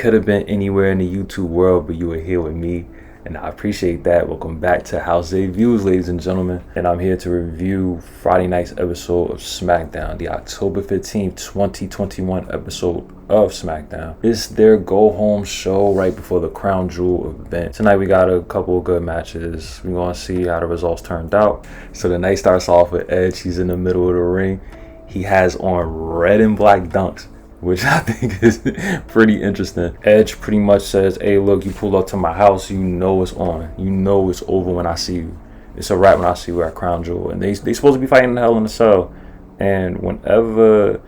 could have been anywhere in the YouTube world, but you were here with me, and I appreciate that. Welcome back to How Xavier Views, ladies and gentlemen, and I'm here to review Friday night's episode of Smackdown, the October 15th, 2021 episode of Smackdown. It's their go-home show right before the Crown Jewel event. Tonight we got a couple of good matches. We're going to see how the results turned out. So the night starts off with Edge. He's in the middle of the ring. He has on red and black dunks, which I think is pretty interesting. Edge pretty much says, hey, look, you pull up to my house, you know it's on. You know it's over when I see you. It's a wrap when I see you at Crown Jewel. And they supposed to be fighting in Hell in a Cell. And whenever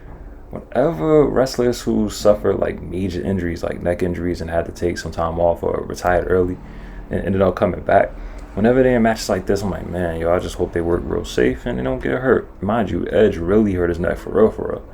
wrestlers who suffer like major injuries, like neck injuries, and had to take some time off or retired early and ended up coming back, whenever they're in matches like this, I'm like, man, yo, I just hope they work real safe and they don't get hurt. Mind you, Edge really hurt his neck for real.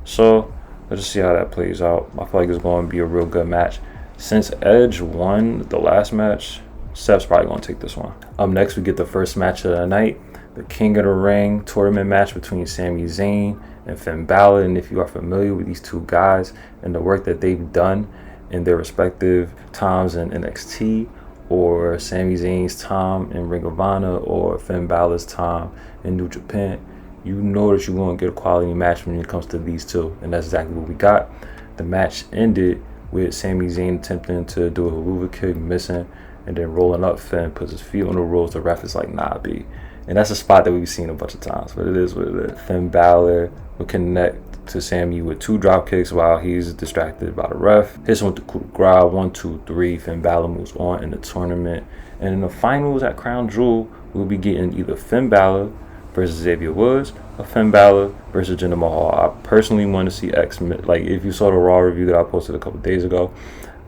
So let's just see how that plays out. I feel like it's going to be a real good match. Since Edge won the last match, Seth's probably going to take this one. Up next, we get the first match of the night, the King of the Ring tournament match between Sami Zayn and Finn Balor. And if you are familiar with these two guys and the work that they've done in their respective times in NXT, or Sami Zayn's time in Ring of Honor, or Finn Balor's time in New Japan, you know that you're going to get a quality match when it comes to these two. And that's exactly what we got. The match ended with Sami Zayn attempting to do a haluva kick, missing, and then rolling up. Finn puts his feet on the ropes. The ref is like, nah, B. And that's a spot that we've seen a bunch of times, but it is what it is. Finn Balor will connect to Sami with two drop kicks while he's distracted by the ref. Hits him with the coup de grace, 1, 2, 3. Finn Balor moves on in the tournament. And in the finals at Crown Jewel, we'll be getting either Finn Balor versus Xavier or Finn Balor versus Jinder Mahal. I personally want to see X. Like, if you saw the Raw review that I posted a couple days ago,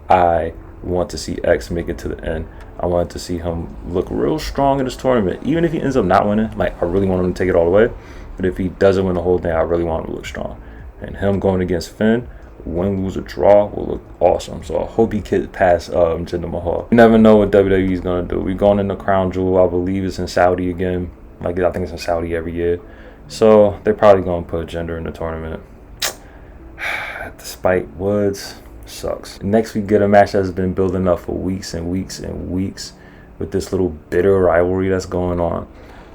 I want to see X make it to the end. I wanted to see him look real strong in this tournament. Even if he ends up not winning, like, I really want him to take it all the way. But if he doesn't win the whole thing, I really want him to look strong. And him going against Finn, win, lose, or draw, will look awesome. So I hope he gets past Jinder Mahal. You never know what WWE is going to do. We're going into Crown Jewel. I believe it's in Saudi again. Like, I think it's in Saudi every year. So they're probably going to put Jinder in the tournament. Despite Woods, sucks. Next, we get a match that's been building up for weeks and weeks and weeks with this little bitter rivalry that's going on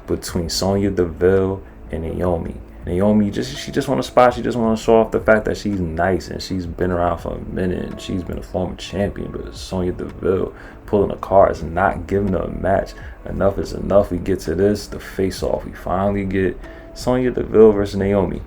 between Sonya Deville and Naomi. Naomi, she just want to spot. She just want to show off the fact that she's nice and she's been around for a minute and she's been a former champion. But Sonya Deville pulling the cards and not giving her a match. Enough is enough. We get to this, the face-off. We finally get Sonya Deville versus Naomi.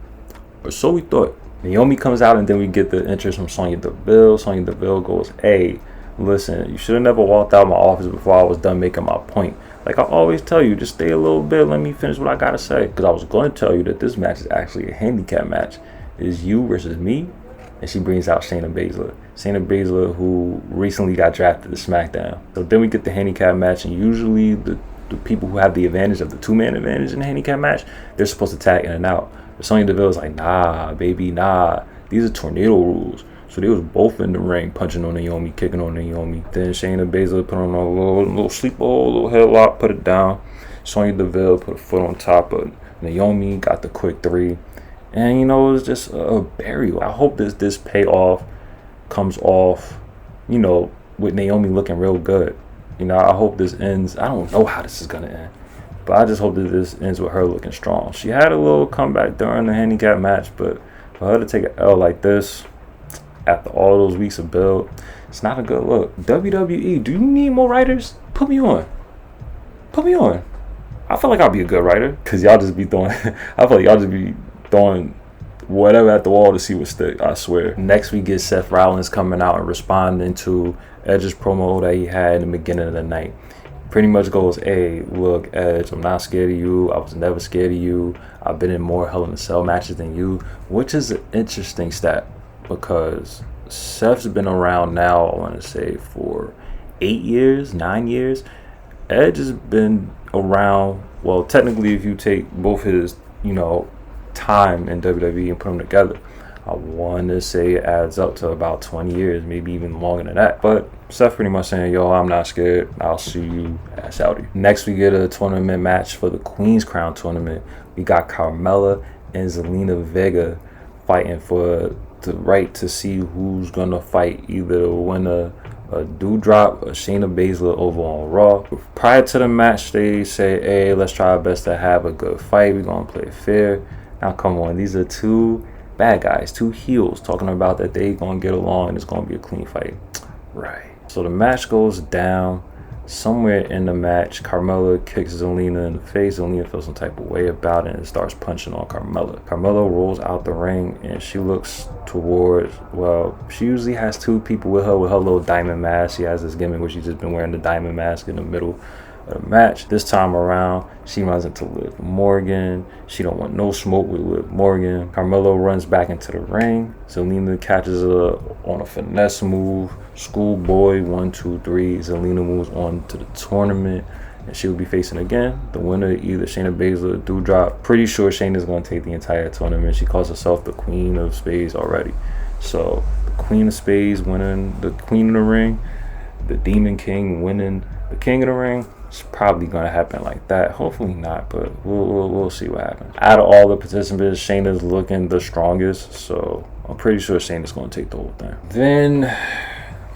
Or so we thought. Naomi comes out and then we get the entrance from Sonya Deville. Sonya Deville goes, hey, listen, you should have never walked out of my office before I was done making my point. Like I always tell you, just stay a little bit. Let me finish what I got to say. Because I was going to tell you that this match is actually a handicap match. It is you versus me. And she brings out Shayna Baszler. Shayna Baszler, who recently got drafted to SmackDown. So then we get the handicap match. And usually the people who have the advantage of the two-man advantage in the handicap match, they're supposed to tag in and out. But Sonya Deville is like, nah, baby, nah. These are tornado rules. So they was both in the ring, punching on Naomi, kicking on Naomi. Then Shayna Baszler put on a little sleeper hold, little headlock, put it down. Sonya Deville put a foot on top of Naomi, got the quick 3. And, you know, it was just a burial. I hope this payoff comes off, you know, with Naomi looking real good. You know, I hope this ends. I don't know how this is going to end. But I just hope that this ends with her looking strong. She had a little comeback during the handicap match, but for her to take an L like this, after all those weeks of build, it's not a good look. WWE, do you need more writers? Put me on. Put me on. I feel like I'll be a good writer because y'all just be throwing. I feel like y'all just be throwing whatever at the wall to see what stick. I swear. Next, we get Seth Rollins coming out and responding to Edge's promo that he had in the beginning of the night. Pretty much goes, hey, look, Edge, I'm not scared of you. I was never scared of you. I've been in more Hell in a Cell matches than you, which is an interesting stat. Because Seth's been around now, I want to say, for 8 years, 9 years. Edge has been around, well, technically, if you take both his, you know, time in WWE and put them together, I want to say it adds up to about 20 years, maybe even longer than that. But Seth pretty much saying, yo, I'm not scared. I'll see you at Saudi. Next, we get a tournament match for the Queen's Crown tournament. We got Carmella and Zelina Vega fighting for the right to see who's gonna fight, either to win a Doudrop or Shayna Baszler over on Raw. Prior to the match, they say, hey, let's try our best to have a good fight. We're gonna play fair. Now come on, these are two bad guys, two heels, talking about that they gonna get along and it's gonna be a clean fight. Right. So the match goes down. Somewhere in the match, Carmella kicks Zelina in the face. Zelina feels some type of way about it and starts punching on Carmella. Carmella rolls out the ring and she looks towards, well, she usually has two people with her little diamond mask. She has this gimmick where she's just been wearing the diamond mask in the middle of the match. This time around, she runs into Liv Morgan. She don't want no smoke with Liv Morgan. Carmella runs back into the ring. Zelina catches her on a finesse move. Schoolboy 1, 2, 3. Zelina moves on to the tournament, and she will be facing again the winner, either Shayna Baszler or Doudrop. Pretty sure Shayna's going to take the entire tournament. She calls herself the Queen of Spades already. So the Queen of Spades winning the Queen of the Ring, the Demon King winning the King of the Ring. It's probably going to happen like that. Hopefully not, but we'll see what happens. Out of all the participants, Shayna's looking the strongest, so I'm pretty sure Shayna's going to take the whole thing.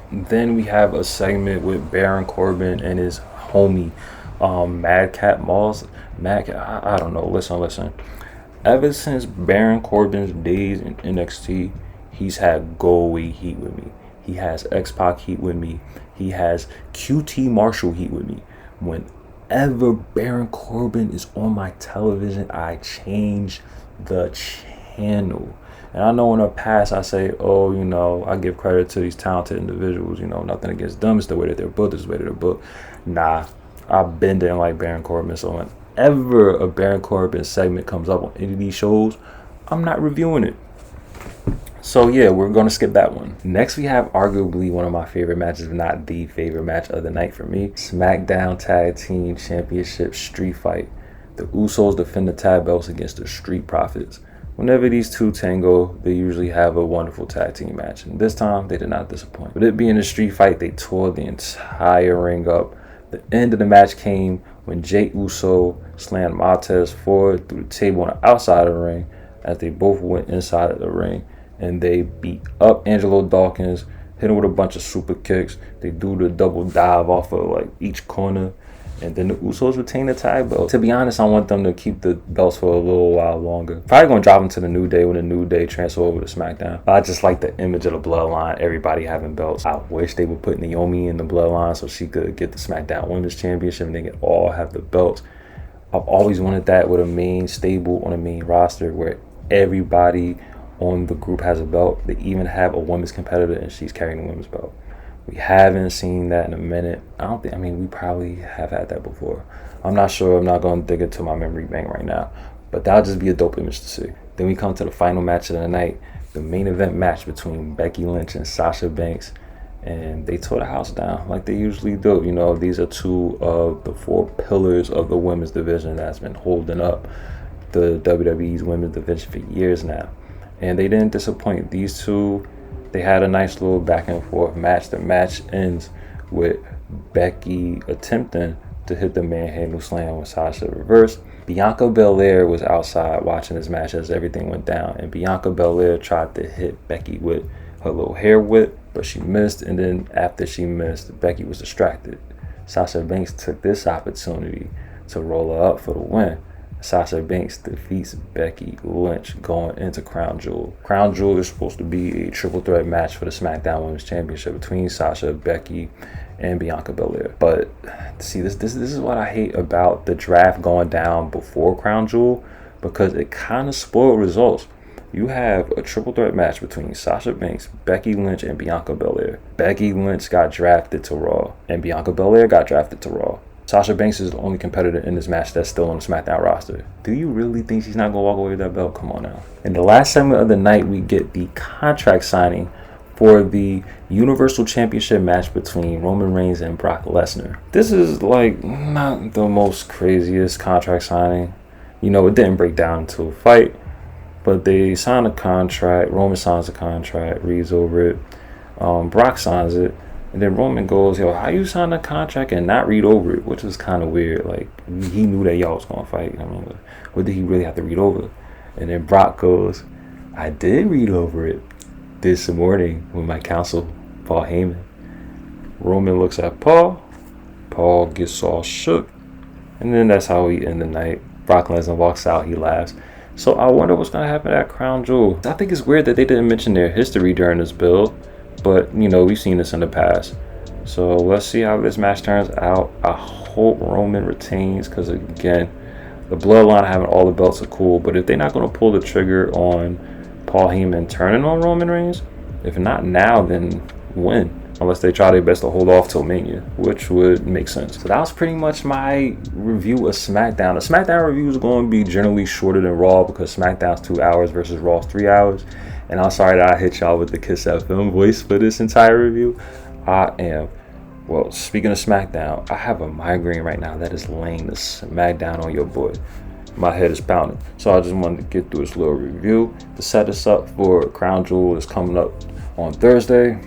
Then we have a segment with Baron Corbin and his homie, Madcap Moss. I don't know. Listen. Ever since Baron Corbin's days in NXT, he's had go away heat with me. He has X-Pac heat with me. He has QT Marshall heat with me. Whenever Baron Corbin is on my television, I change the channel. And I know in the past I say, oh, you know, I give credit to these talented individuals, you know, nothing against them. It's the way that they're booked, it's the way that they're booked. Nah, I've been there like Baron Corbin. So whenever a Baron Corbin segment comes up on any of these shows, I'm not reviewing it. So yeah, we're going to skip that one. Next, we have arguably one of my favorite matches, if not the favorite match of the night for me. Smackdown Tag Team Championship Street Fight. The Usos defend the tag belts against the Street Profits. Whenever these two tango, they usually have a wonderful tag team match. And this time, they did not disappoint. With it being a street fight, they tore the entire ring up. The end of the match came when Jey Uso slammed Montez forward through the table on the outside of the ring as they both went inside of the ring. And they beat up Angelo Dawkins, hit him with a bunch of super kicks. They do the double dive off of like each corner. And then the Usos retain the tag belt. To be honest, I want them to keep the belts for a little while longer. Probably going to drop them to the New Day when the New Day transfer over to SmackDown. But I just like the image of the Bloodline, everybody having belts. I wish they would put Naomi in the Bloodline so she could get the SmackDown Women's Championship and they could all have the belts. I've always wanted that with a main stable on a main roster where everybody on the group has a belt. They even have a women's competitor and she's carrying the women's belt. We haven't seen that in a minute. We probably have had that before. I'm not sure. I'm not going to dig into my memory bank right now. But that'll just be a dope image to see. Then we come to the final match of the night, the main event match between Becky Lynch and Sasha Banks. And they tore the house down like they usually do. You know, these are two of the four pillars of the women's division that's been holding up the WWE's women's division for years now. And they didn't disappoint. These two, they had a nice little back and forth match. The match ends with Becky attempting to hit the manhandle slam with Sasha reverse. Bianca Belair was outside watching this match as everything went down. And Bianca Belair tried to hit Becky with her little hair whip, but she missed. And then after she missed, Becky was distracted. Sasha Banks took this opportunity to roll her up for the win. Sasha Banks defeats Becky Lynch going into Crown Jewel. Crown Jewel is supposed to be a triple threat match for the SmackDown Women's Championship between Sasha, Becky, and Bianca Belair. But see, this is what I hate about the draft going down before Crown Jewel, because it kind of spoiled results. You have a triple threat match between Sasha Banks, Becky Lynch, and Bianca Belair. Becky Lynch got drafted to Raw, and Bianca Belair got drafted to Raw. Sasha Banks is the only competitor in this match that's still on the SmackDown roster. Do you really think she's not going to walk away with that belt? Come on now. In the last segment of the night, we get the contract signing for the Universal Championship match between Roman Reigns and Brock Lesnar. This is like not the most craziest contract signing. You know, it didn't break down into a fight, but they signed a contract. Roman signs a contract, reads over it. Brock signs it. And then Roman goes, yo, how you sign a contract and not read over it? Which is kind of weird. Like, he knew that y'all was going to fight. I mean, what did he really have to read over? And then Brock goes, I did read over it. this morning with my counsel, Paul Heyman. Roman looks at Paul. Paul gets all shook. And then that's how we end the night. Brock Lesnar walks out. He laughs. So I wonder what's going to happen at Crown Jewel. I think it's weird that they didn't mention their history during this build. But, you know, we've seen this in the past. So let's see how this match turns out. I hope Roman retains because, again, the bloodline having all the belts are cool. But if they're not going to pull the trigger on Paul Heyman turning on Roman Reigns, if not now, then when? Unless they try their best to hold off till Mania, which would make sense. So that was pretty much my review of SmackDown. The SmackDown review is going to be generally shorter than Raw because SmackDown's 2 hours versus Raw's 3 hours. And I'm sorry that I hit y'all with the Kiss FM voice for this entire review. Well, speaking of SmackDown, I have a migraine right now that is laying the SmackDown on your boy. My head is pounding. So I just wanted to get through this little review to set us up for Crown Jewel is coming up on Thursday.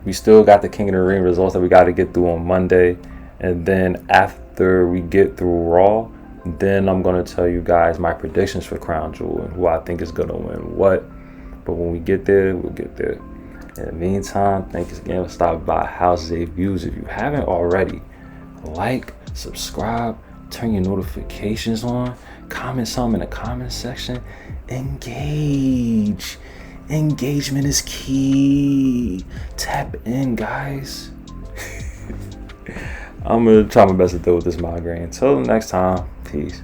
We still got the King of the Ring results that we got to get through on Monday. And then after we get through Raw, then I'm going to tell you guys my predictions for Crown Jewel and who I think is going to win what. But when we get there, we'll get there. In the meantime, thanks again for stopping by House Xavier. If you haven't already, like, subscribe, turn your notifications on, comment something in the comment section, engage. Engagement is key. Tap in, guys. I'm gonna try my best to deal with this migraine. Until next time, peace.